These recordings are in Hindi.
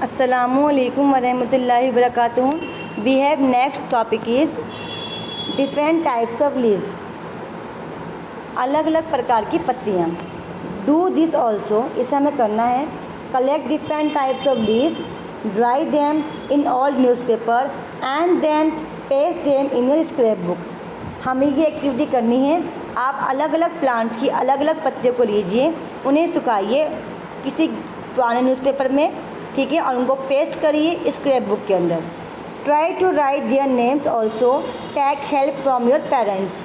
अस्सलामुअलैकुम वरहमतुल्लाहि वबरकातुहू। We have next topic is different types of leaves. अलग अलग प्रकार की पत्तियाँ। डू दिस ऑल्सो, इसे हमें करना है। Collect different types of leaves, dry them in old newspaper and then paste them in your scrap book. हमें ये एक्टिविटी करनी है। आप अलग अलग प्लांट्स की अलग अलग पत्तियों को लीजिए, उन्हें सुखाइए किसी पुराने न्यूज़पेपर में, ठीक है, और उनको पेस्ट करिए स्क्रैप बुक के अंदर। Try to write their names also, take help from your parents.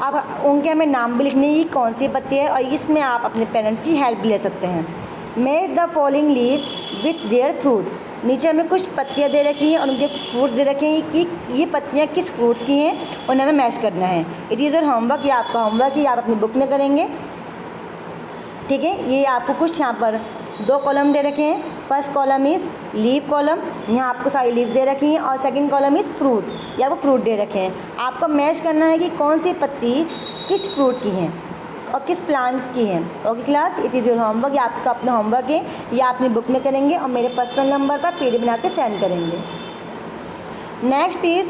अब उनके हमें नाम भी लिखने की कौन सी पत्ती है, और इसमें आप अपने पेरेंट्स की हेल्प भी ले सकते हैं। Match the following leaves with their fruit. नीचे हमें कुछ पत्तियाँ दे रखी हैं और उनके फ्रूट्स दे रखे हैं कि ये पत्तियाँ किस फ्रूट्स की हैं, उन्हें हमें मैच करना है। इट इज़ योर होमवर्क, ये आपका होमवर्क है, आप अपनी बुक में करेंगे, ठीक है। ये आपको कुछ यहाँ पर 2 कॉलम दे रखे हैं। First column is leave column, यहाँ आपको सारी लीव्स दे रखी हैं, और सेकंड कॉलम इज़ फ्रूट, या वो फ्रूट दे रखे हैं। आपको मैच करना है कि कौन सी पत्ती किस फ्रूट की है और किस प्लांट की है। Okay class, it is your homework, ये आपका अपना होमवर्क है, ये अपनी बुक में करेंगे और मेरे पर्सनल नंबर पर पीडीएफ बना के सेंड करेंगे। Next is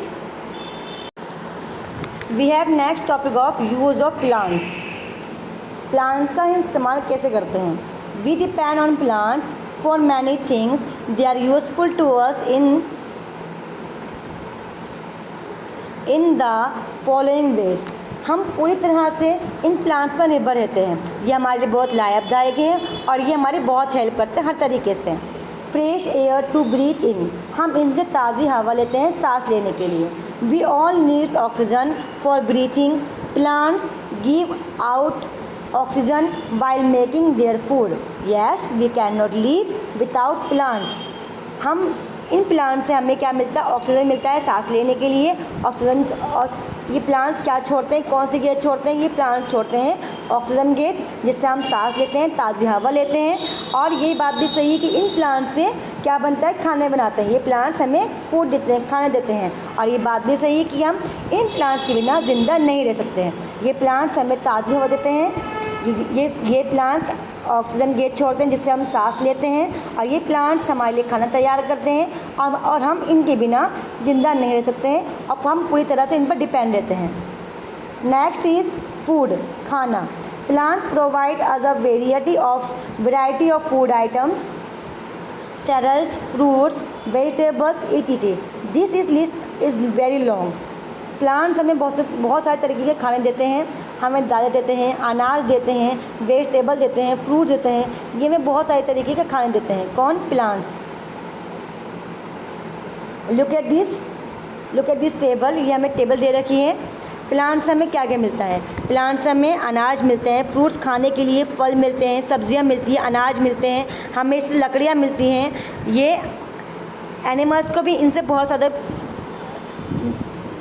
we have next topic of use of plants. Plants का इस्तेमाल कैसे करते हैं। We depend on plants for many things, they are useful to us in the following ways. हम पूरी तरह से इन प्लांट्स पर निर्भर रहते हैं। ये हमारे लिए बहुत लाभदायक हैं और ये हमारी बहुत हेल्प करते हैं हर तरीके से। फ्रेश एयर टू ब्रीथ इन, हम इनसे ताज़ी हवा लेते हैं सांस लेने के लिए। We all needs oxygen for breathing, plants give out oxygen while making their food. Yes, we cannot live without plants. हम इन प्लांट से हमें क्या मिलता है, ऑक्सीजन मिलता है सांस लेने के लिए। ऑक्सीजन, और ये प्लांट्स क्या छोड़ते हैं, कौन सी गैस छोड़ते हैं, ये प्लांट छोड़ते हैं ऑक्सीजन गैस, जिससे हम सांस लेते हैं, ताज़ी हवा लेते हैं। और ये बात भी सही है कि इन प्लांट से क्या बनता है, खाने बनाते हैं। ये प्लांट्स हमें फूड देते हैं, खाने देते हैं। और ये बात भी सही है कि हम इन प्लांट्स के बिना ज़िंदा नहीं रह सकते हैं। ये प्लांट्स हमें ताज़ी हवा देते हैं, ये प्लांट्स ऑक्सीजन गैस छोड़ते हैं जिससे हम सांस लेते हैं, और ये प्लांट्स हमारे लिए खाना तैयार करते हैं, और हम इनके बिना ज़िंदा नहीं रह सकते हैं, और हम पूरी तरह से इन पर डिपेंड रहते हैं। नेक्स्ट इज़ फूड, खाना। Plants provide us a variety of food items, cereals, fruits, vegetables, etc. This is list is very long. Plants हमें बहुत सारे तरीके के खाने देते हैं। हमें दालें देते हैं, अनाज देते हैं, वेजिटेबल देते हैं, फ्रूट देते हैं। ये हमें बहुत सारे तरीके के खाने देते हैं। कौन? Plants. Look at this table, ये हमें टेबल दे रखी है। प्लांट्स से हमें क्या क्या मिलता है। प्लांट्स से हमें अनाज मिलते हैं, फ्रूट्स खाने के लिए, फल मिलते हैं, सब्जियां मिलती हैं, अनाज मिलते हैं, हमें इससे लकड़ियाँ मिलती हैं। ये एनिमल्स को भी इनसे बहुत ज़्यादा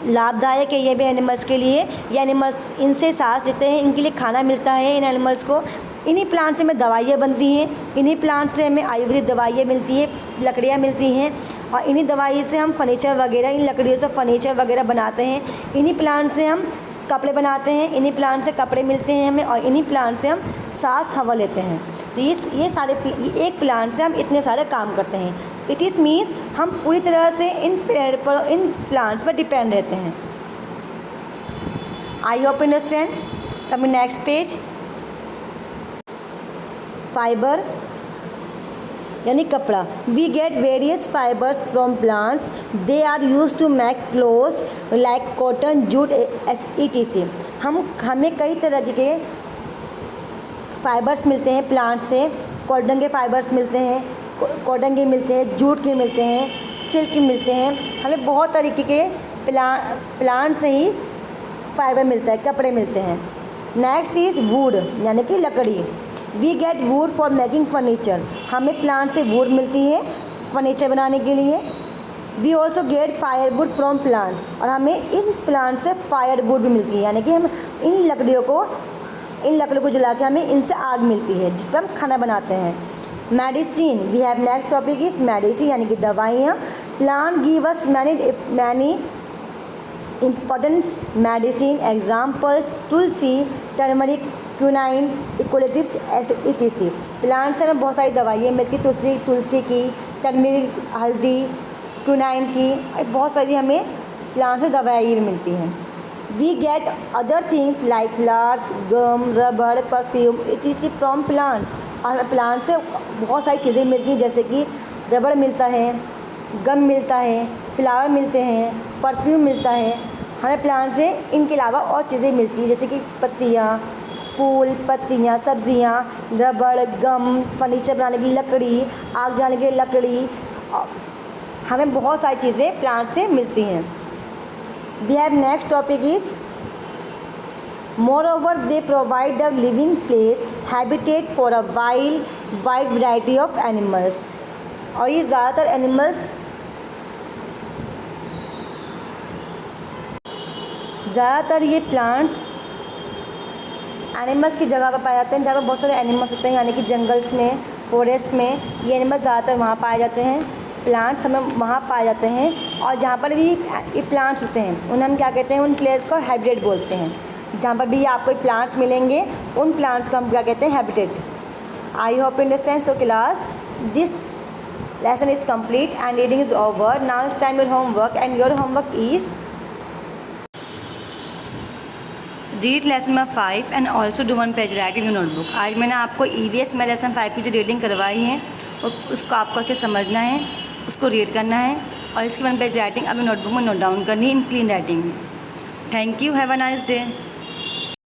लाभदायक है, ये भी एनिमल्स के लिए। ये एनिमल्स इनसे सांस लेते हैं, इनके लिए खाना मिलता है इन एनिमल्स को। इन्हीं प्लांट से हमें दवाइयाँ बनती हैं, इन्हीं प्लांट से हमें आयुर्वेदिक दवाइयाँ मिलती हैं, लकड़ियाँ मिलती हैं, और इन्हीं दवाई से हम फर्नीचर वगैरह, इन लकड़ियों से फर्नीचर वगैरह बनाते हैं। इन्हीं प्लांट से हम कपड़े बनाते हैं, इन्हीं प्लांट से कपड़े मिलते हैं हमें, और इन्हीं प्लांट से हम सांस हवा लेते हैं। तो ये सारे एक प्लांट से हम इतने सारे काम करते हैं। इट इज़ मीन्स हम पूरी तरह से इन प्लांट्स पर डिपेंड रहते हैं। I hope understand. Coming next page. Fibre यानी कपड़ा। We get various fibres from plants, they are use to make clothes like cotton, jute, etc. हमें कई तरह के फाइबर्स मिलते हैं प्लांट से। कॉटन के फाइबर्स मिलते हैं, कॉटन के मिलते हैं, जूट के मिलते हैं, सिल्क के मिलते हैं। हमें बहुत तरीके के प्लांट से ही फाइबर मिलता है, कपड़े मिलते हैं। नेक्स्ट इज़ वुड यानी कि लकड़ी। We get wood for making furniture, हमें प्लांट से वुड मिलती है फर्नीचर बनाने के लिए। We also get firewood from plants, और हमें इन प्लांट से फायरवुड भी मिलती है, यानी कि हम इन लकड़ियों को जला के हमें इनसे आग मिलती है जिस पर हम खाना बनाते हैं। Medicine, we have next topic is medicine यानी कि दवाइयाँ। Plant give us many important medicine, examples tulsi, turmeric, quinine, eucalyptus, etc. Plant से हमें बहुत सारी दवाइयाँ मिलती, तुलसी की, टर्मरिक, हल्दी, क्विनाइन की, बहुत सारी हमें प्लांट से दवाइयाँ भी मिलती हैं। We get other things like flowers, gum, rubber, perfume, it is from plants. और हमें प्लांट से बहुत सारी चीज़ें मिलती हैं, जैसे कि रबड़ मिलता है, गम मिलता है, फ्लावर मिलते हैं, परफ्यूम मिलता है। हमें प्लांट से इनके अलावा और चीज़ें मिलती हैं, जैसे कि पत्तियाँ, फूल, पत्तियाँ, सब्जियाँ, रबड़, गम, फर्नीचर बनाने की लकड़ी, आग जलाने की लकड़ी, हमें बहुत सारी चीज़ें प्लांट से मिलती हैं। We have next topic is moreover they provide a living place habitat for a wide variety of animals। और ये ज़्यादातर ये प्लांट्स एनिमल्स की जगह पर पाए जाते हैं, जहाँ पर बहुत सारे एनिमल्स होते हैं, यानी कि जंगल्स में, फॉरेस्ट में ये एनिमल्स ज़्यादातर वहाँ पाए जाते हैं। प्लांट्स हमें वहाँ पाए जाते हैं, और जहाँ पर भी ये प्लांट्स होते हैं उन्हें हम क्या कहते हैं, उन प्लेस को हैबिटेट बोलते हैं। जहाँ पर भी आपको प्लांट्स मिलेंगे उन प्लांट्स को हम क्या कहते हैं, habitat. I hope understand. So class, this lesson is complete and reading is over. Now it's time your homework, and your homework is read lesson number 5 and also do one page writing in notebook। आज मैंने आपको EVS में लेसन 5 की जो रीडिंग करवाई है और उसको आपको अच्छे समझना है, उसको रीड करना है, और इसकी 1 पेज राइटिंग अपनी नोटबुक में नोट डाउन करनी है इन क्लीन राइटिंग में। Thank you, have a nice day.